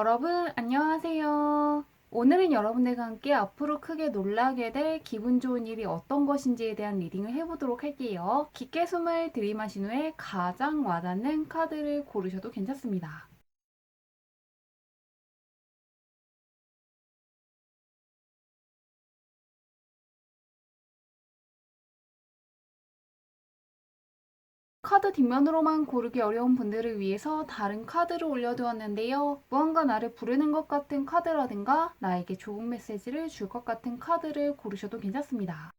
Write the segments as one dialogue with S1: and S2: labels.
S1: 여러분, 안녕하세요. 오늘은 여러분들과 함께 앞으로 크게 놀라게 될 기분 좋은 일이 어떤 것인지에 대한 리딩을 해보도록 할게요. 깊게 숨을 들이마신 후에 가장 와닿는 카드를 고르셔도 괜찮습니다. 카드 뒷면으로만 고르기 어려운 분들을 위해서 다른 카드를 올려두었는데요. 무언가 나를 부르는 것 같은 카드라든가 나에게 좋은 메시지를 줄 것 같은 카드를 고르셔도 괜찮습니다.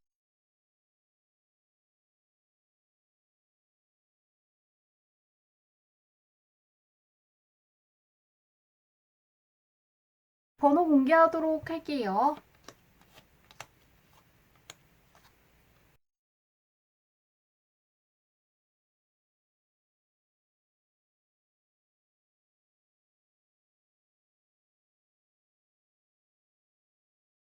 S1: 번호 공개하도록 할게요.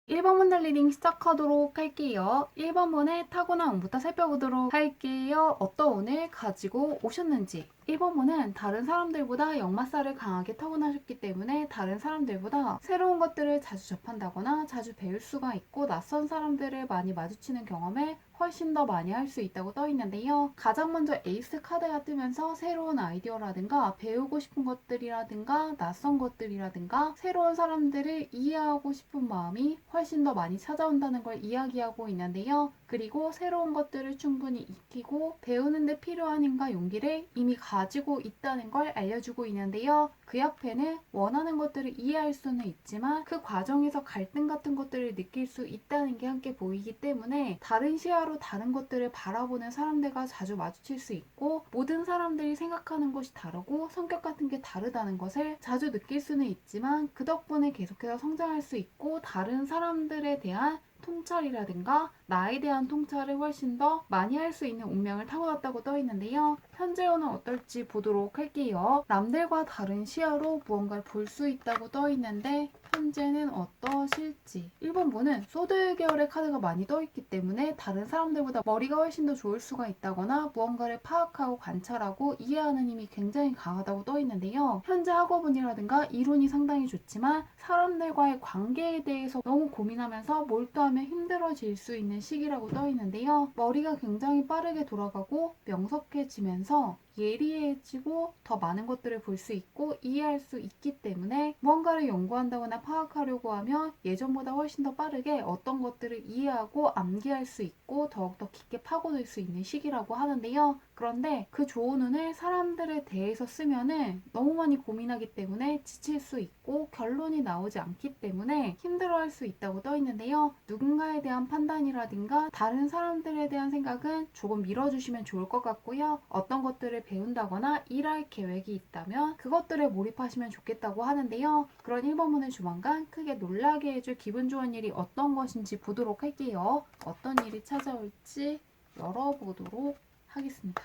S1: 1번 분들 리딩 시작하도록 할게요. 1번 분의 타고난 운부터 살펴보도록 할게요. 어떤 운을 가지고 오셨는지. 1번 분은 다른 사람들보다 역마살을 강하게 타고나셨기 때문에 다른 사람들보다 새로운 것들을 자주 접한다거나 자주 배울 수가 있고 낯선 사람들을 많이 마주치는 경험을 훨씬 더 많이 할 수 있다고 떠 있는데요. 가장 먼저 에이스 카드가 뜨면서 새로운 아이디어라든가 배우고 싶은 것들이라든가 낯선 것들이라든가 새로운 사람들을 이해하고 싶은 마음이 훨씬 더 많이 찾아온다는 걸 이야기하고 있는데요. 그리고 새로운 것들을 충분히 익히고 배우는 데 필요한 힘과 용기를 이미 가지고 있다는 걸 알려주고 있는데요. 그 옆에는 원하는 것들을 이해할 수는 있지만 그 과정에서 갈등 같은 것들을 느낄 수 있다는 게 함께 보이기 때문에 다른 시야로 다른 것들을 바라보는 사람들과 자주 마주칠 수 있고 모든 사람들이 생각하는 것이 다르고 성격 같은 게 다르다는 것을 자주 느낄 수는 있지만 그 덕분에 계속해서 성장할 수 있고 다른 사람들에 대한 통찰이라든가 나에 대한 통찰을 훨씬 더 많이 할 수 있는 운명을 타고났다고 떠 있는데요. 현재로는 어떨지 보도록 할게요. 남들과 다른 시야로 무언가를 볼 수 있다고 떠 있는데 현재는 어떠실지. 1번분은 소드 계열의 카드가 많이 떠 있기 때문에 다른 사람들보다 머리가 훨씬 더 좋을 수가 있다거나 무언가를 파악하고 관찰하고 이해하는 힘이 굉장히 강하다고 떠 있는데요. 현재 학업운이라든가 이론이 상당히 좋지만 사람들과의 관계에 대해서 너무 고민하면서 몰두하면 힘들어질 수 있는 시기라고 떠 있는데요. 머리가 굉장히 빠르게 돌아가고 명석해지면서 예리해지고 더 많은 것들을 볼 수 있고 이해할 수 있기 때문에 무언가를 연구한다거나 파악하려고 하면 예전보다 훨씬 더 빠르게 어떤 것들을 이해하고 암기할 수 있고 더욱더 깊게 파고들 수 있는 시기라고 하는데요. 그런데 그 좋은 운을 사람들에 대해서 쓰면은 너무 많이 고민하기 때문에 지칠 수 있고 결론이 나오지 않기 때문에 힘들어할 수 있다고 떠 있는데요. 누군가에 대한 판단이라든가 다른 사람들에 대한 생각은 조금 밀어주시면 좋을 것 같고요. 어떤 것들을 배운다거나 일할 계획이 있다면 그것들에 몰입하시면 좋겠다고 하는데요. 그런 1번문을 조만간 크게 놀라게 해줄 기분 좋은 일이 어떤 것인지 보도록 할게요. 어떤 일이 찾아올지 열어보도록 하겠습니다.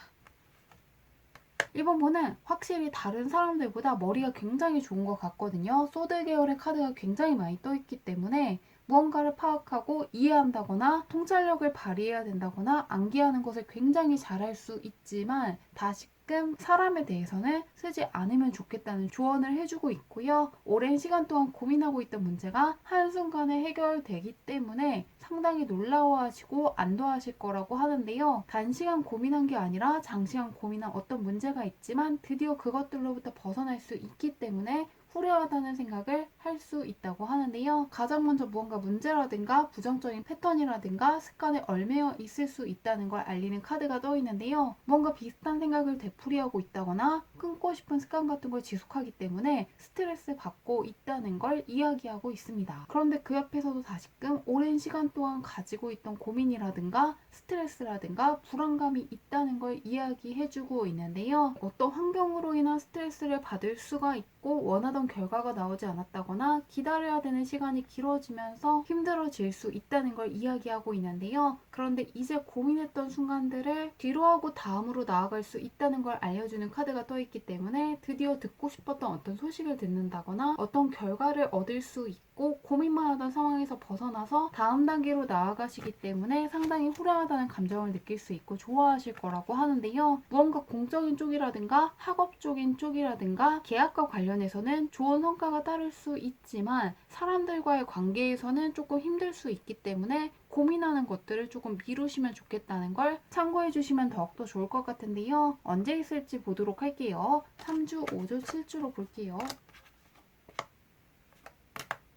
S1: 1번분은 확실히 다른 사람들보다 머리가 굉장히 좋은 것 같거든요. 소드 계열의 카드가 굉장히 많이 떠있기 때문에 무언가를 파악하고 이해한다거나 통찰력을 발휘해야 된다거나 암기하는 것을 굉장히 잘할 수 있지만 다시금 사람에 대해서는 쓰지 않으면 좋겠다는 조언을 해주고 있고요. 오랜 시간 동안 고민하고 있던 문제가 한순간에 해결되기 때문에 상당히 놀라워하시고 안도하실 거라고 하는데요. 단시간 고민한 게 아니라 장시간 고민한 어떤 문제가 있지만 드디어 그것들로부터 벗어날 수 있기 때문에 후련하다는 생각을 할 수 있다고 하는데요. 가장 먼저 무언가 문제라든가 부정적인 패턴이라든가 습관에 얽매여 있을 수 있다는 걸 알리는 카드가 떠 있는데요. 뭔가 비슷한 생각을 되풀이하고 있다거나 끊고 싶은 습관 같은 걸 지속하기 때문에 스트레스 받고 있다는 걸 이야기하고 있습니다. 그런데 그 옆에서도 다시금 오랜 시간 동안 가지고 있던 고민이라든가 스트레스라든가 불안감이 있다는 걸 이야기해주고 있는데요. 어떤 환경으로 인한 스트레스를 받을 수가 있고 원하던 결과가 나오지 않았다거나 기다려야 되는 시간이 길어지면서 힘들어질 수 있다는 걸 이야기하고 있는데요. 그런데 이제 고민했던 순간들을 뒤로하고 다음으로 나아갈 수 있다는 걸 알려주는 카드가 떠있기 때문에 드디어 듣고 싶었던 어떤 소식을 듣는다거나 어떤 결과를 얻을 수 있고 있고 고민만 하던 상황에서 벗어나서 다음 단계로 나아가시기 때문에 상당히 후련하다는 감정을 느낄 수 있고 좋아하실 거라고 하는데요. 무언가 공적인 쪽이라든가 학업적인 쪽이라든가 계약과 관련해서는 좋은 성과가 따를 수 있지만 사람들과의 관계에서는 조금 힘들 수 있기 때문에 고민하는 것들을 조금 미루시면 좋겠다는 걸 참고해 주시면 더욱더 좋을 것 같은데요. 언제 있을지 보도록 할게요. 3주, 5주, 7주로 볼게요.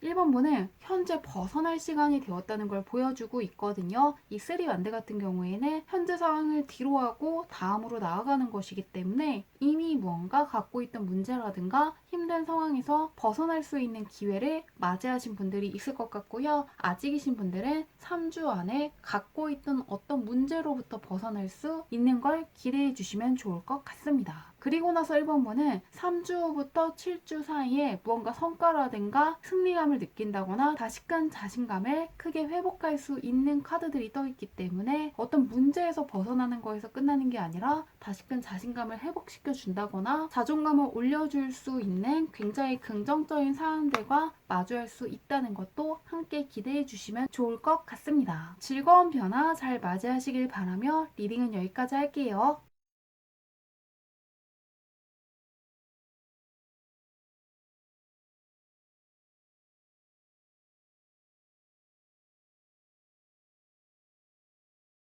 S1: 1번분은 현재 벗어날 시간이 되었다는 걸 보여주고 있거든요. 이 3완드 같은 경우에는 현재 상황을 뒤로하고 다음으로 나아가는 것이기 때문에 이미 무언가 갖고 있던 문제라든가 힘든 상황에서 벗어날 수 있는 기회를 맞이하신 분들이 있을 것 같고요. 아직이신 분들은 3주 안에 갖고 있던 어떤 문제로부터 벗어날 수 있는 걸 기대해 주시면 좋을 것 같습니다. 그리고 나서 1번분은 3주 후부터 7주 사이에 무언가 성과라든가 승리감을 느낀다거나 다시금 자신감을 크게 회복할 수 있는 카드들이 떠있기 때문에 어떤 문제에서 벗어나는 거에서 끝나는 게 아니라 다시금 자신감을 회복시켜 준다거나 자존감을 올려줄 수 있는 굉장히 긍정적인 사안들과 마주할 수 있다는 것도 함께 기대해 주시면 좋을 것 같습니다. 즐거운 변화 잘 맞이하시길 바라며 리딩은 여기까지 할게요.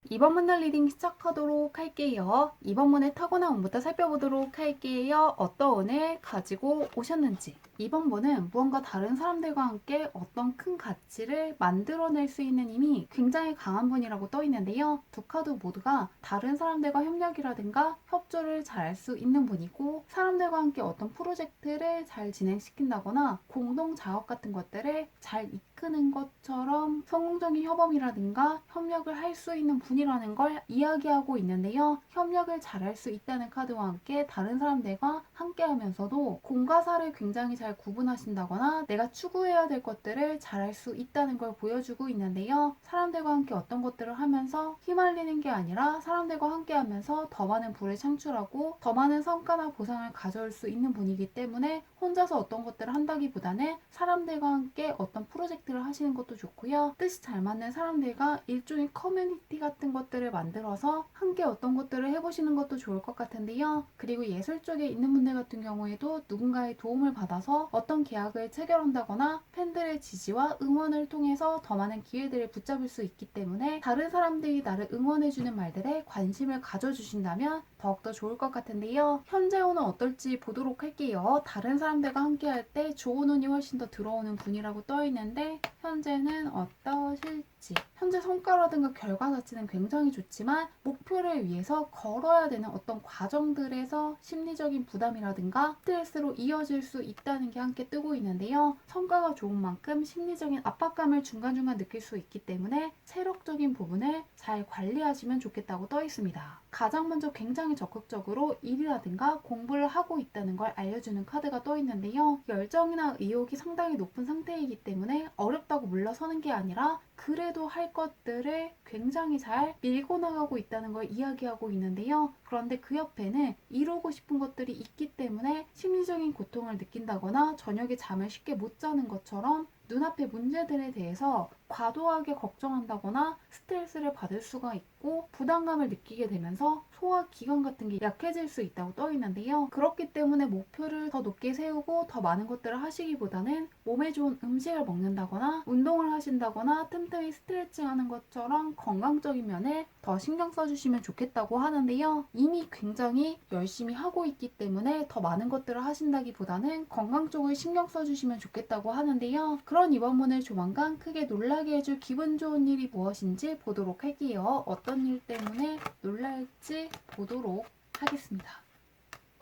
S1: 이번 문달 리딩 시작하도록 할게요. 이번 문의 타고난 운부터 살펴보도록 할게요. 어떤 운을 가지고 오셨는지. 이번 문은 무언가 다른 사람들과 함께 어떤 큰 가치를 만들어낼 수 있는 힘이 굉장히 강한 분이라고 떠 있는데요. 두 카드 모두가 다른 사람들과 협력이라든가 협조를 잘 할 수 있는 분이고 사람들과 함께 어떤 프로젝트를 잘 진행시킨다거나 공동 작업 같은 것들을 잘 이끄는 것처럼 성공적인 협업이라든가 협력을 할 수 있는 분이라는 걸 이야기하고 있는데요. 협력을 잘할 수 있다는 카드와 함께 다른 사람들과 함께 하면서도 공과 사를 굉장히 잘 구분하신다거나 내가 추구해야 될 것들을 잘할 수 있다는 걸 보여주고 있는데요. 사람들과 함께 어떤 것들을 하면서 휘말리는 게 아니라 사람들과 함께 하면서 더 많은 부를 창출하고 더 많은 성과나 보상을 가져올 수 있는 분이기 때문에 혼자서 어떤 것들을 한다기보다는 사람들과 함께 어떤 프로젝트를 하시는 것도 좋고요. 뜻이 잘 맞는 사람들과 일종의 커뮤니티 같은 것들을 만들어서 함께 어떤 것들을 해보시는 것도 좋을 것 같은데요. 그리고 예술 쪽에 있는 분들 같은 경우에도 누군가의 도움을 받아서 어떤 계약을 체결한다거나 팬들의 지지와 응원을 통해서 더 많은 기회들을 붙잡을 수 있기 때문에 다른 사람들이 나를 응원해주는 말들에 관심을 가져주신다면 더욱더 좋을 것 같은데요. 현재 운은 어떨지 보도록 할게요. 다른 사람들과 함께 할 때 좋은 운이 훨씬 더 들어오는 분이라고 떠 있는데 현재는 어떠실지. 현재 성과라든가 결과 자체는 굉장히 좋지만 목표를 위해서 걸어야 되는 어떤 과정들에서 심리적인 부담이라든가 스트레스로 이어질 수 있다는 게 함께 뜨고 있는데요. 성과가 좋은 만큼 심리적인 압박감을 중간중간 느낄 수 있기 때문에 체력적인 부분을 잘 관리하시면 좋겠다고 떠 있습니다. 가장 먼저 굉장히 적극적으로 일이라든가 공부를 하고 있다는 걸 알려주는 카드가 떠 있는데요. 열정이나 의욕이 상당히 높은 상태이기 때문에 어렵다고 물러서는 게 아니라 그래도 할 것들을 굉장히 잘 밀고 나가고 있다는 걸 이야기하고 있는데요. 그런데 그 옆에는 이루고 싶은 것들이 있기 때문에 심리적인 고통을 느낀다거나 저녁에 잠을 쉽게 못 자는 것처럼 눈앞의 문제들에 대해서 과도하게 걱정한다거나 스트레스를 받을 수가 있고 부담감을 느끼게 되면서 소화기관 같은 게 약해질 수 있다고 떠 있는데요. 그렇기 때문에 목표를 더 높게 세우고 더 많은 것들을 하시기보다는 몸에 좋은 음식을 먹는다거나 운동을 하신다거나 틈틈이 스트레칭 하는 것처럼 건강적인 면에 더 신경 써주시면 좋겠다고 하는데요. 이미 굉장히 열심히 하고 있기 때문에 더 많은 것들을 하신다기보다는 건강 쪽을 신경 써주시면 좋겠다고 하는데요. 그런 이번 문을 조만간 크게 놀라게 해줄 기분 좋은 일이 무엇인지 보도록 할게요. 어떤 일 때문에 놀랄지 보도록 하겠습니다.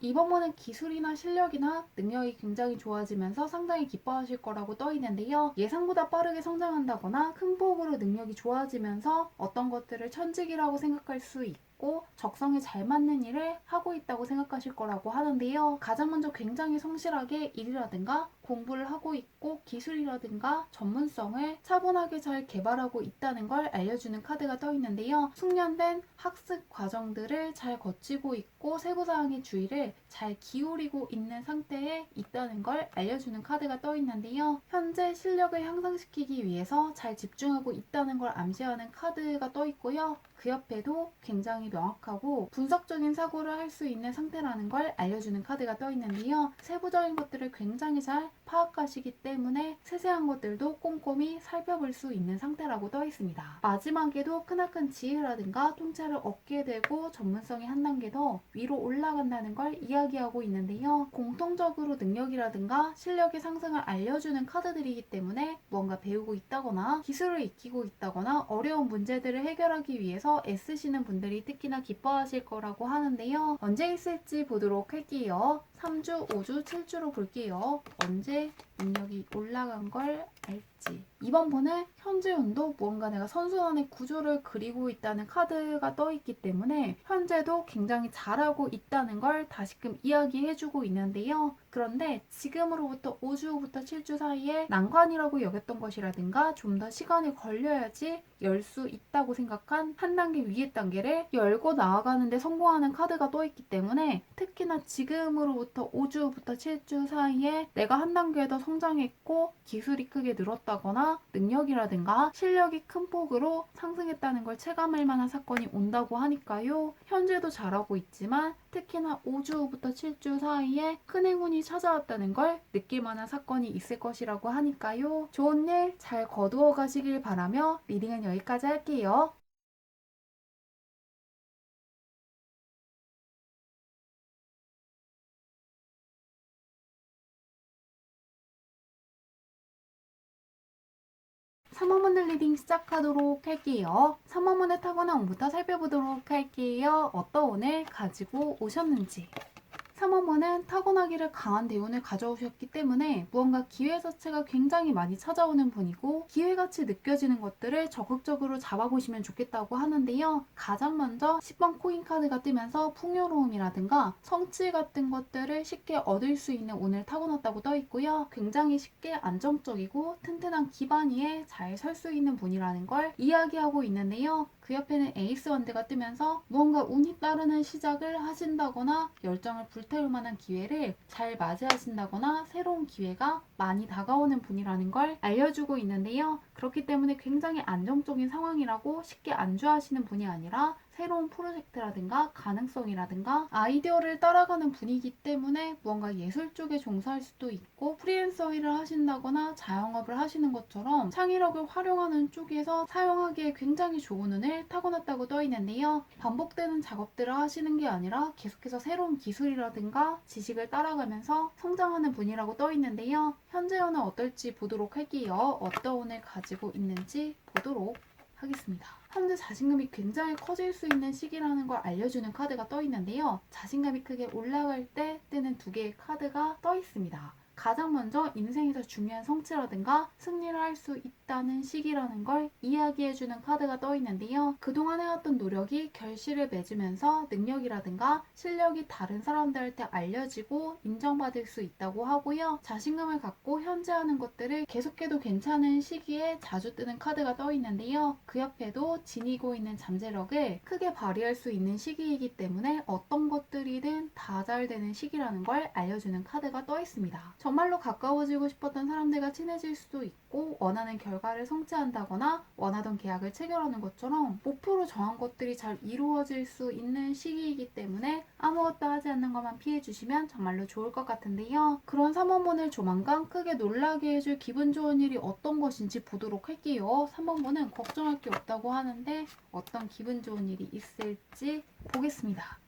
S1: 이번 문은 기술이나 실력이나 능력이 굉장히 좋아지면서 상당히 기뻐하실 거라고 떠 있는데요. 예상보다 빠르게 성장한다거나 큰 폭으로 능력이 좋아지면서 어떤 것들을 천직이라고 생각할 수 있고 있고 적성에 잘 맞는 일을 하고 있다고 생각하실 거라고 하는데요. 가장 먼저 굉장히 성실하게 일이라든가 공부를 하고 있고 기술이라든가 전문성을 차분하게 잘 개발하고 있다는 걸 알려주는 카드가 떠 있는데요. 숙련된 학습 과정들을 잘 거치고 있고 세부사항의 주의를 잘 기울이고 있는 상태에 있다는 걸 알려주는 카드가 떠 있는데요. 현재 실력을 향상시키기 위해서 잘 집중하고 있다는 걸 암시하는 카드가 떠 있고요. 그 옆에도 굉장히 명확하고 분석적인 사고를 할 수 있는 상태라는 걸 알려주는 카드가 떠 있는데요. 세부적인 것들을 굉장히 잘 파악하시기 때문에 세세한 것들도 꼼꼼히 살펴볼 수 있는 상태라고 떠 있습니다. 마지막에도 크나큰 지혜라든가 통찰을 얻게 되고 전문성이 한 단계 더 위로 올라간다는 걸 이야기하고 있는데요. 공통적으로 능력이라든가 실력의 상승을 알려주는 카드들이기 때문에 무언가 배우고 있다거나 기술을 익히고 있다거나 어려운 문제들을 해결하기 위해서 애쓰시는 분들이 특히나 기뻐하실 거라고 하는데요. 언제 있을지 보도록 할게요. 3주, 5주, 7주로 볼게요. 언제 능력이 올라간 걸 알지. 이번 번에 현재 운도 무언가 내가 선순환의 구조를 그리고 있다는 카드가 떠 있기 때문에 현재도 굉장히 잘하고 있다는 걸 다시금 이야기해주고 있는데요. 그런데 지금으로부터 5주 후부터 7주 사이에 난관이라고 여겼던 것이라든가 좀 더 시간이 걸려야지 열 수 있다고 생각한 한 단계 위의 단계를 열고 나아가는데 성공하는 카드가 떠 있기 때문에 특히나 지금으로부터 5주 후부터 7주 사이에 내가 한 단계 더 성장했고 기술이 크게 늘었다거나 능력이라든가 실력이 큰 폭으로 상승했다는 걸 체감할 만한 사건이 온다고 하니까요. 현재도 잘하고 있지만 특히나 5주 후부터 7주 사이에 큰 행운이 찾아왔다는 걸 느낄 만한 사건이 있을 것이라고 하니까요. 좋은 일 잘 거두어 가시길 바라며 리딩은 여기까지 할게요. 삼화문을 리딩 시작하도록 할게요. 삼화문의 타고난 운부터 살펴보도록 할게요. 어떤 운을 가지고 오셨는지. 삼어머는 타고나기를 강한 대운을 가져오셨기 때문에 무언가 기회 자체가 굉장히 많이 찾아오는 분이고 기회같이 느껴지는 것들을 적극적으로 잡아보시면 좋겠다고 하는데요. 가장 먼저 10번 코인 카드가 뜨면서 풍요로움이라든가 성취 같은 것들을 쉽게 얻을 수 있는 운을 타고났다고 떠 있고요. 굉장히 쉽게 안정적이고 튼튼한 기반 위에 잘 설 수 있는 분이라는 걸 이야기하고 있는데요. 그 옆에는 에이스 원드가 뜨면서 무언가 운이 따르는 시작을 하신다거나 열정을 불태울 만한 기회를 잘 맞이하신다거나 새로운 기회가 많이 다가오는 분이라는 걸 알려주고 있는데요. 그렇기 때문에 굉장히 안정적인 상황이라고 쉽게 안주하시는 분이 아니라 새로운 프로젝트라든가 가능성이라든가 아이디어를 따라가는 분이기 때문에 무언가 예술 쪽에 종사할 수도 있고 프리랜서 일을 하신다거나 자영업을 하시는 것처럼 창의력을 활용하는 쪽에서 사용하기에 굉장히 좋은 운을 타고났다고 떠 있는데요. 반복되는 작업들을 하시는 게 아니라 계속해서 새로운 기술이라든가 지식을 따라가면서 성장하는 분이라고 떠 있는데요. 현재 운은 어떨지 보도록 할게요. 어떤 운을 가지고 있는지 보도록 하겠습니다. 현재 자신감이 굉장히 커질 수 있는 시기라는 걸 알려주는 카드가 떠 있는데요. 자신감이 크게 올라갈 때 뜨는 두 개의 카드가 떠 있습니다. 가장 먼저 인생에서 중요한 성취라든가 승리를 할 수 있다는 시기라는 걸 이야기해주는 카드가 떠 있는데요. 그동안 해왔던 노력이 결실을 맺으면서 능력이라든가 실력이 다른 사람들한테 알려지고 인정받을 수 있다고 하고요. 자신감을 갖고 현재 하는 것들을 계속해도 괜찮은 시기에 자주 뜨는 카드가 떠 있는데요. 그 옆에도 지니고 있는 잠재력을 크게 발휘할 수 있는 시기이기 때문에 어떤 것들이든 다 잘 되는 시기라는 걸 알려주는 카드가 떠 있습니다. 정말로 가까워지고 싶었던 사람들과 친해질 수도 있고 원하는 결과를 성취한다거나 원하던 계약을 체결하는 것처럼 목표로 정한 것들이 잘 이루어질 수 있는 시기이기 때문에 아무것도 하지 않는 것만 피해주시면 정말로 좋을 것 같은데요. 그런 3번분을 조만간 크게 놀라게 해줄 기분 좋은 일이 어떤 것인지 보도록 할게요. 3번분은 걱정할 게 없다고 하는데 어떤 기분 좋은 일이 있을지 보겠습니다.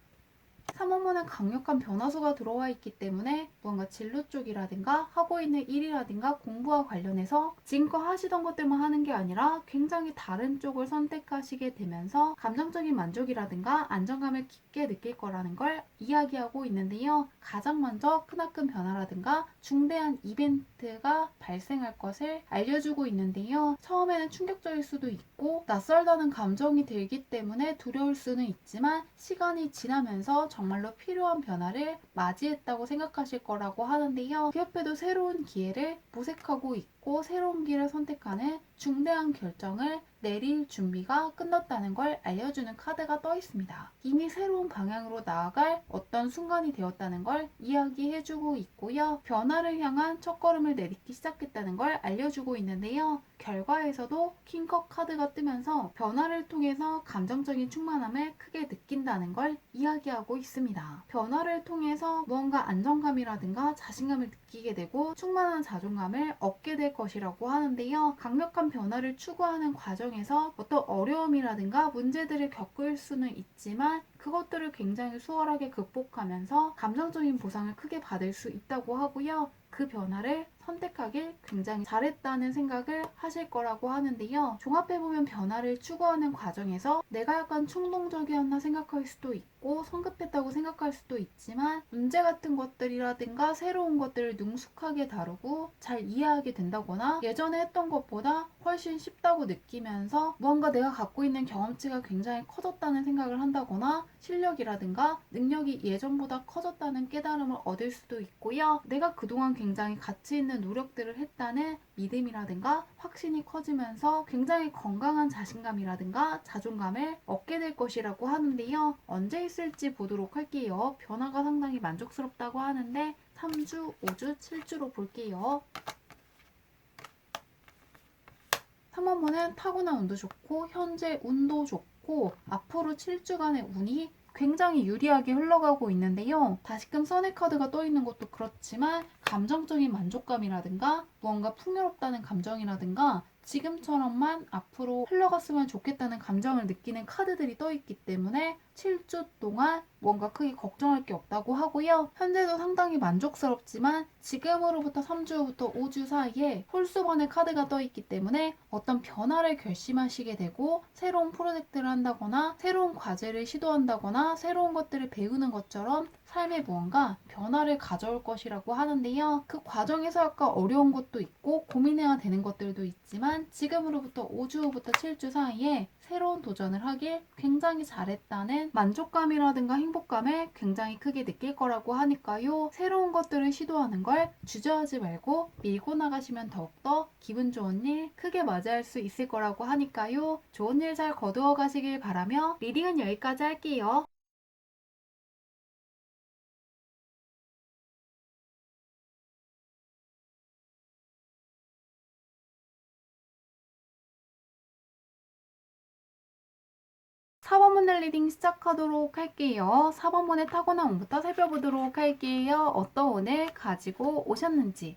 S1: 3호문은 강력한 변화수가 들어와 있기 때문에 무언가 진로 쪽이라든가 하고 있는 일이라든가 공부와 관련해서 지금껏 하시던 것들만 하는 게 아니라 굉장히 다른 쪽을 선택하시게 되면서 감정적인 만족이라든가 안정감을 깊게 느낄 거라는 걸 이야기하고 있는데요. 가장 먼저 크나큰 변화라든가 중대한 이벤트가 발생할 것을 알려주고 있는데요. 처음에는 충격적일 수도 있고 낯설다는 감정이 들기 때문에 두려울 수는 있지만 시간이 지나면서 정말로 필요한 변화를 맞이했다고 생각하실 거라고 하는데요. 그 옆에도 새로운 기회를 모색하고 있고 새로운 길을 선택하는 중대한 결정을 내릴 준비가 끝났다는 걸 알려주는 카드가 떠 있습니다. 이미 새로운 방향으로 나아갈 어떤 순간이 되었다는 걸 이야기해주고 있고요. 변화를 향한 첫걸음을 내딛기 시작했다는 걸 알려주고 있는데요. 결과에서도 킹컵 카드가 뜨면서 변화를 통해서 감정적인 충만함을 크게 느낀다는 걸 이야기하고 있습니다. 변화를 통해서 무언가 안정감이라든가 자신감을 느끼게 되고 충만한 자존감을 얻게 될 것이라고 하는데요. 강력한 변화를 추구하는 과정에서 어떤 어려움이라든가 문제들을 겪을 수는 있지만 그것들을 굉장히 수월하게 극복하면서 감정적인 보상을 크게 받을 수 있다고 하고요. 그 변화를 선택하길 굉장히 잘했다는 생각을 하실 거라고 하는데요. 종합해보면 변화를 추구하는 과정에서 내가 약간 충동적이었나 생각할 수도 있고 성급했다고 생각할 수도 있지만 문제 같은 것들이라든가 새로운 것들을 능숙하게 다루고 잘 이해하게 된다거나 예전에 했던 것보다 훨씬 쉽다고 느끼면서 무언가 내가 갖고 있는 경험치가 굉장히 커졌다는 생각을 한다거나 실력이라든가 능력이 예전보다 커졌다는 깨달음을 얻을 수도 있고요. 내가 그동안 굉장히 가치 있는 노력들을 했다는 믿음이라든가 확신이 커지면서 굉장히 건강한 자신감이라든가 자존감을 얻게 될 것이라고 하는데요. 언제 있을지 보도록 할게요. 변화가 상당히 만족스럽다고 하는데 3주, 5주, 7주로 볼게요. 3번은 타고난 운도 좋고 현재 운도 좋고 앞으로 7주간의 운이 굉장히 유리하게 흘러가고 있는데요. 다시금 선의 카드가 떠 있는 것도 그렇지만 감정적인 만족감이라든가 무언가 풍요롭다는 감정이라든가 지금처럼만 앞으로 흘러갔으면 좋겠다는 감정을 느끼는 카드들이 떠 있기 때문에 7주 동안 뭔가 크게 걱정할 게 없다고 하고요. 현재도 상당히 만족스럽지만 지금으로부터 3주 후부터 5주 사이에 홀수번의 카드가 떠 있기 때문에 어떤 변화를 결심하시게 되고 새로운 프로젝트를 한다거나 새로운 과제를 시도한다거나 새로운 것들을 배우는 것처럼 삶에 무언가 변화를 가져올 것이라고 하는데요. 그 과정에서 약간 어려운 것도 있고 고민해야 되는 것들도 있지만 지금으로부터 5주 후부터 7주 사이에 새로운 도전을 하길 굉장히 잘했다는 만족감이라든가 행복감을 굉장히 크게 느낄 거라고 하니까요. 새로운 것들을 시도하는 걸 주저하지 말고 밀고 나가시면 더욱더 기분 좋은 일 크게 맞이할 수 있을 거라고 하니까요. 좋은 일 잘 거두어 가시길 바라며 리딩은 여기까지 할게요. 4번문의 리딩 시작하도록 할게요. 4번문의 타고난 운부터 살펴보도록 할게요. 어떤 운을 가지고 오셨는지.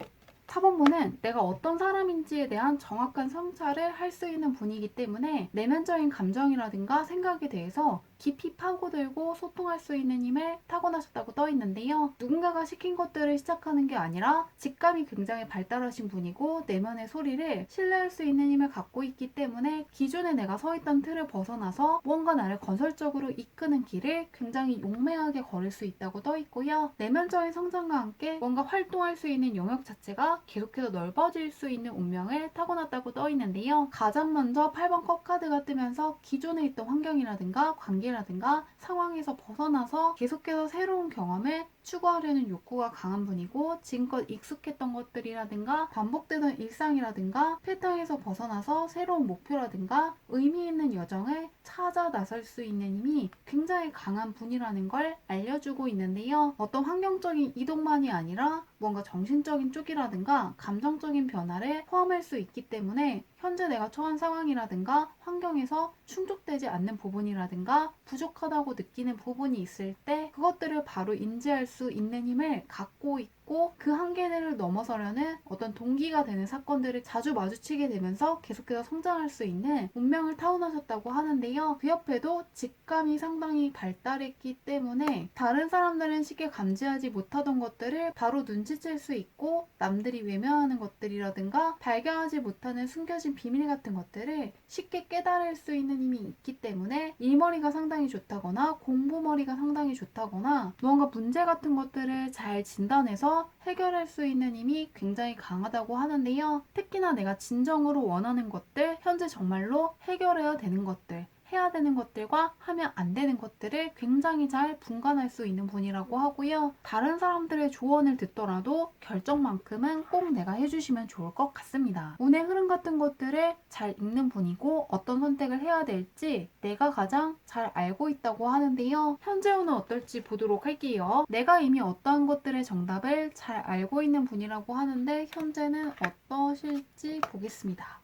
S1: 4번문은 내가 어떤 사람인지에 대한 정확한 성찰을 할 수 있는 분이기 때문에 내면적인 감정이라든가 생각에 대해서 깊이 파고들고 소통할 수 있는 힘을 타고나셨다고 떠 있는데요. 누군가가 시킨 것들을 시작하는 게 아니라 직감이 굉장히 발달하신 분이고 내면의 소리를 신뢰할 수 있는 힘을 갖고 있기 때문에 기존에 내가 서 있던 틀을 벗어나서 무언가 나를 건설적으로 이끄는 길을 굉장히 용맹하게 걸을 수 있다고 떠 있고요. 내면적인 성장과 함께 뭔가 활동할 수 있는 영역 자체가 계속해서 넓어질 수 있는 운명을 타고났다고 떠 있는데요. 가장 먼저 8번 컵 카드가 뜨면서 기존에 있던 환경이라든가 관계라든가 상황에서 벗어나서 계속해서 새로운 경험을 추구하려는 욕구가 강한 분이고 지금껏 익숙했던 것들이라든가 반복되던 일상이라든가 패턴에서 벗어나서 새로운 목표라든가 의미 있는 여정을 찾아 나설 수 있는 힘이 굉장히 강한 분이라는 걸 알려주고 있는데요. 어떤 환경적인 이동만이 아니라 무언가 정신적인 쪽이라든가 감정적인 변화를 포함할 수 있기 때문에 현재 내가 처한 상황이라든가 환경에서 충족되지 않는 부분이라든가 부족하다고 느끼는 부분이 있을 때 그것들을 바로 인지할 수 있는 힘을 갖고 있고 그 한계를 넘어서려는 어떤 동기가 되는 사건들을 자주 마주치게 되면서 계속해서 성장할 수 있는 운명을 타고나셨다고 하는데요. 그 옆에도 직감이 상당히 발달했기 때문에 다른 사람들은 쉽게 감지하지 못하던 것들을 바로 눈치챌 수 있고 남들이 외면하는 것들이라든가 발견하지 못하는 숨겨진 비밀 같은 것들을 쉽게 깨달을 수 있는 힘이 있기 때문에 일머리가 상당히 좋다거나 공부머리가 상당히 좋다거나 무언가 문제 같은 것들을 잘 진단해서 해결할 수 있는 힘이 굉장히 강하다고 하는데요. 특히나 내가 진정으로 원하는 것들, 현재 정말로 해결해야 되는 것들, 해야 되는 것들과 하면 안 되는 것들을 굉장히 잘 분간할 수 있는 분이라고 하고요. 다른 사람들의 조언을 듣더라도 결정만큼은 꼭 내가 해주시면 좋을 것 같습니다. 운의 흐름 같은 것들을 잘 읽는 분이고 어떤 선택을 해야 될지 내가 가장 잘 알고 있다고 하는데요. 현재 운은 어떨지 보도록 할게요. 내가 이미 어떠한 것들의 정답을 잘 알고 있는 분이라고 하는데 현재는 어떠실지 보겠습니다.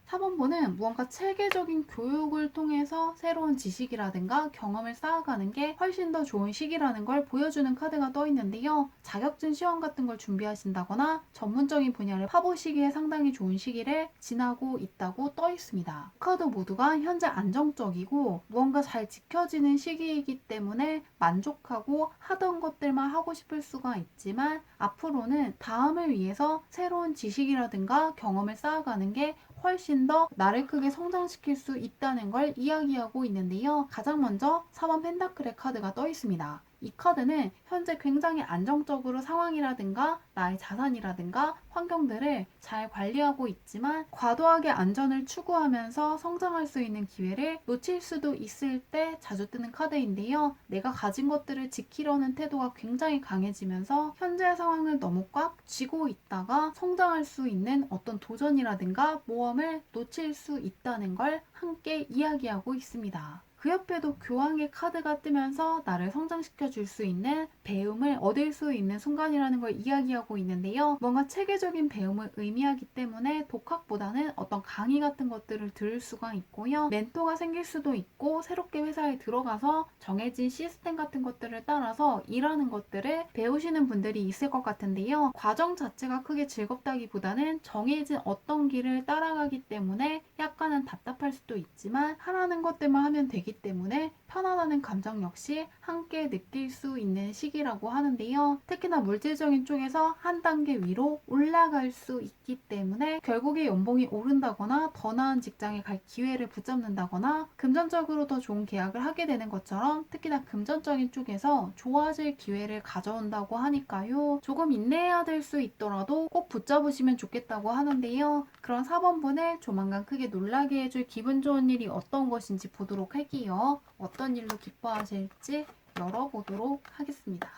S1: 4번분은 무언가 체계적인 교육을 통해서 새로운 지식이라든가 경험을 쌓아가는 게 훨씬 더 좋은 시기라는 걸 보여주는 카드가 떠 있는데요. 자격증 시험 같은 걸 준비하신다거나 전문적인 분야를 파보시기에 상당히 좋은 시기를 지나고 있다고 떠 있습니다. 카드 모두가 현재 안정적이고 무언가 잘 지켜지는 시기이기 때문에 만족하고 하던 것들만 하고 싶을 수가 있지만 앞으로는 다음을 위해서 새로운 지식이라든가 경험을 쌓아가는 게 훨씬 더 나를 크게 성장시킬 수 있다는 걸 이야기하고 있는데요. 가장 먼저 4번 펜타클의 카드가 떠 있습니다. 이 카드는 현재 굉장히 안정적으로 상황이라든가 나의 자산이라든가 환경들을 잘 관리하고 있지만 과도하게 안전을 추구하면서 성장할 수 있는 기회를 놓칠 수도 있을 때 자주 뜨는 카드인데요. 내가 가진 것들을 지키려는 태도가 굉장히 강해지면서 현재 상황을 너무 꽉 쥐고 있다가 성장할 수 있는 어떤 도전이라든가 모험을 놓칠 수 있다는 걸 함께 이야기하고 있습니다. 그 옆에도 교황의 카드가 뜨면서 나를 성장시켜 줄 수 있는 배움을 얻을 수 있는 순간이라는 걸 이야기하고 있는데요. 뭔가 체계적인 배움을 의미하기 때문에 독학보다는 어떤 강의 같은 것들을 들을 수가 있고요. 멘토가 생길 수도 있고 새롭게 회사에 들어가서 정해진 시스템 같은 것들을 따라서 일하는 것들을 배우시는 분들이 있을 것 같은데요. 과정 자체가 크게 즐겁다기보다는 정해진 어떤 길을 따라가기 때문에 약간은 답답할 수도 있지만 하라는 것들만 하면 되기 때문에 편안하는 감정 역시 함께 느낄 수 있는 시기라고 하는데요. 특히나 물질적인 쪽에서 한 단계 위로 올라갈 수 있기 때문에 결국에 연봉이 오른다거나 더 나은 직장에 갈 기회를 붙잡는다거나 금전적으로 더 좋은 계약을 하게 되는 것처럼 특히나 금전적인 쪽에서 좋아질 기회를 가져온다고 하니까요. 조금 인내해야 될 수 있더라도 꼭 붙잡으시면 좋겠다고 하는데요. 그런 4번분을 조만간 크게 놀라게 해줄 기분 좋은 일이 어떤 것인지 보도록 할게요. 어떤 일로 기뻐하실지 열어보도록 하겠습니다.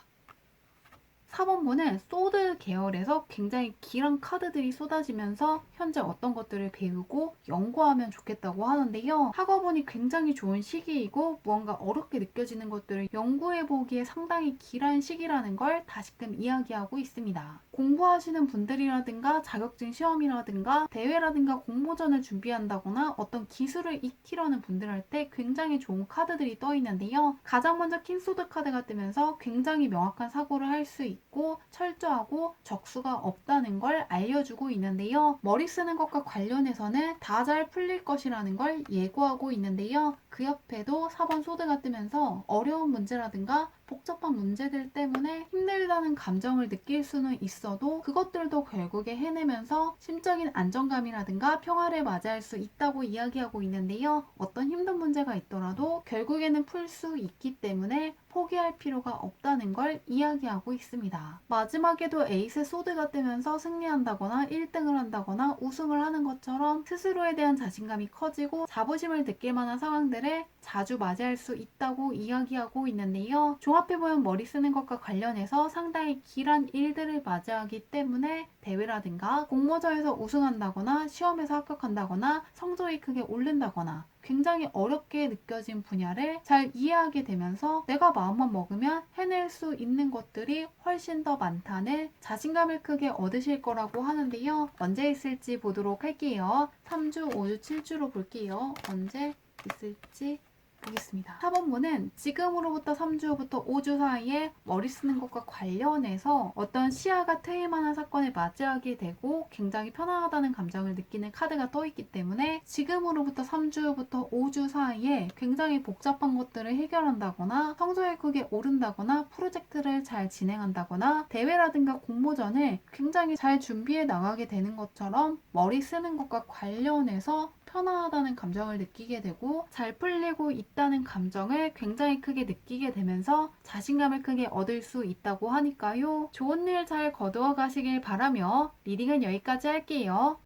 S1: 4번분은 소드 계열에서 굉장히 길한 카드들이 쏟아지면서 현재 어떤 것들을 배우고 연구하면 좋겠다고 하는데요. 학업운이 굉장히 좋은 시기이고 무언가 어렵게 느껴지는 것들을 연구해보기에 상당히 길한 시기라는 걸 다시금 이야기하고 있습니다. 공부하시는 분들이라든가 자격증 시험이라든가 대회라든가 공모전을 준비한다거나 어떤 기술을 익히려는 분들한테 굉장히 좋은 카드들이 떠 있는데요. 가장 먼저 킹소드 카드가 뜨면서 굉장히 명확한 사고를 할 수 있고 철저하고 적수가 없다는 걸 알려주고 있는데요. 머리 쓰는 것과 관련해서는 다 잘 풀릴 것이라는 걸 예고하고 있는데요. 그 옆에도 4번 소드가 뜨면서 어려운 문제라든가 복잡한 문제들 때문에 힘들다는 감정을 느낄 수는 있어도 그것들도 결국에 해내면서 심적인 안정감이라든가 평화를 맞이할 수 있다고 이야기하고 있는데요. 어떤 힘든 문제가 있더라도 결국에는 풀 수 있기 때문에 포기할 필요가 없다는 걸 이야기하고 있습니다. 마지막에도 에이스 소드가 뜨면서 승리한다거나 1등을 한다거나 우승을 하는 것처럼 스스로에 대한 자신감이 커지고 자부심을 느낄 만한 상황들을 자주 맞이할 수 있다고 이야기하고 있는데요. 종합해보면 머리 쓰는 것과 관련해서 상당히 길한 일들을 맞이하기 때문에 대회라든가 공모전에서 우승한다거나 시험에서 합격한다거나 성적이 크게 오른다거나 굉장히 어렵게 느껴진 분야를 잘 이해하게 되면서 내가 마음만 먹으면 해낼 수 있는 것들이 훨씬 더 많다는 자신감을 크게 얻으실 거라고 하는데요. 언제 있을지 보도록 할게요. 3주, 5주, 7주로 볼게요. 언제 있을지 보겠습니다. 4번문은 지금으로부터 3주 후부터 5주 사이에 머리 쓰는 것과 관련해서 어떤 시야가 트일 만한 사건을 맞이하게 되고 굉장히 편안하다는 감정을 느끼는 카드가 떠있기 때문에 지금으로부터 3주 후부터 5주 사이에 굉장히 복잡한 것들을 해결한다거나 성적이 오른다거나 프로젝트를 잘 진행한다거나 대회라든가 공모전을 굉장히 잘 준비해 나가게 되는 것처럼 머리 쓰는 것과 관련해서 편안하다는 감정을 느끼게 되고 잘 풀리고 있다는 감정을 굉장히 크게 느끼게 되면서 자신감을 크게 얻을 수 있다고 하니까요. 좋은 일 잘 거두어 가시길 바라며 리딩은 여기까지 할게요.